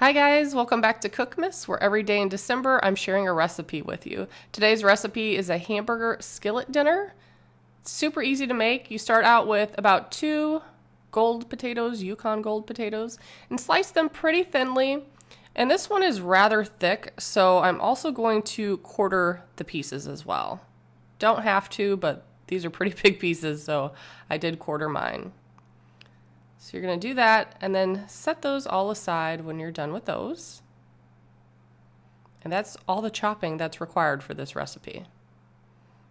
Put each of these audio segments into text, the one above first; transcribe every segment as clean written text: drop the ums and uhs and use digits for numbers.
Hi guys, welcome back to Cookmas, where every day in December I'm sharing a recipe with you. Today's recipe is a hamburger skillet dinner. It's super easy to make. You start out with about 2 gold potatoes, Yukon Gold potatoes, and slice them pretty thinly. And this one is rather thick, so I'm also going to quarter the pieces as well. Don't have to, but these are pretty big pieces, so I did quarter mine. So you're going to do that and then set those all aside when you're done with those. And that's all the chopping that's required for this recipe.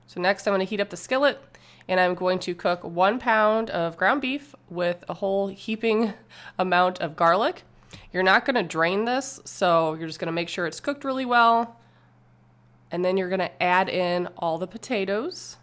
So next I'm going to heat up the skillet and I'm going to cook 1 pound of ground beef with a whole heaping amount of garlic. You're not going to drain this, so you're just going to make sure it's cooked really well. And then you're going to add in all the potatoes.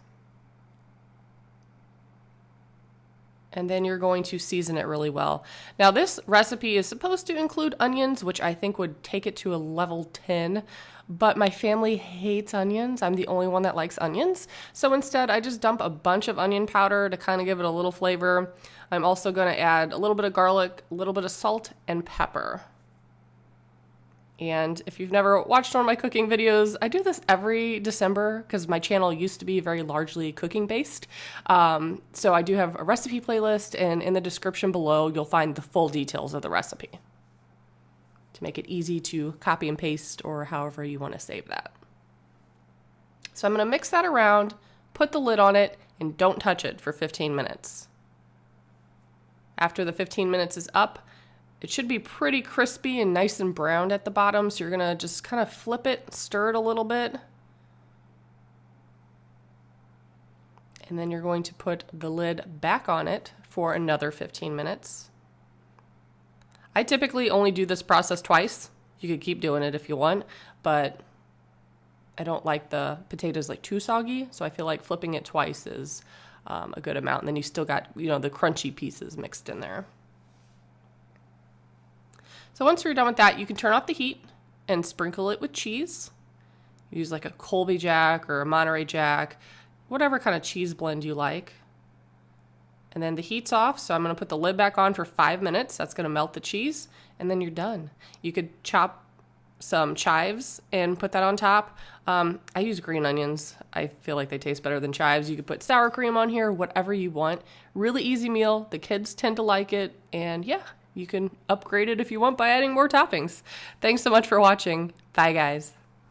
And then you're going to season it really well. Now this recipe is supposed to include onions, which I think would take it to a level 10, but my family hates onions. I'm the only one that likes onions. So instead I just dump a bunch of onion powder to kind of give it a little flavor. I'm also going to add a little bit of garlic, a little bit of salt and pepper. And if you've never watched one of my cooking videos, I do this every December because my channel used to be very largely cooking based. So I do have a recipe playlist, and in the description below, you'll find the full details of the recipe to make it easy to copy and paste or however you want to save that. So I'm going to mix that around, put the lid on it, and don't touch it for 15 minutes. After the 15 minutes is up, it should be pretty crispy and nice and browned at the bottom, so you're going to just kind of flip it, stir it a little bit. And then you're going to put the lid back on it for another 15 minutes. I typically only do this process twice. You could keep doing it if you want, but I don't like the potatoes like too soggy, so I feel like flipping it twice is a good amount. And then you still got, the crunchy pieces mixed in there. So once you're done with that, you can turn off the heat and sprinkle it with cheese. Use like a Colby Jack or a Monterey Jack, whatever kind of cheese blend you like. And then the heat's off, so I'm going to put the lid back on for 5 minutes. That's going to melt the cheese, and then you're done. You could chop some chives and put that on top. I use green onions. I feel like they taste better than chives. You could put sour cream on here, whatever you want. Really easy meal. The kids tend to like it, and yeah. You can upgrade it if you want by adding more toppings. Thanks so much for watching. Bye, guys.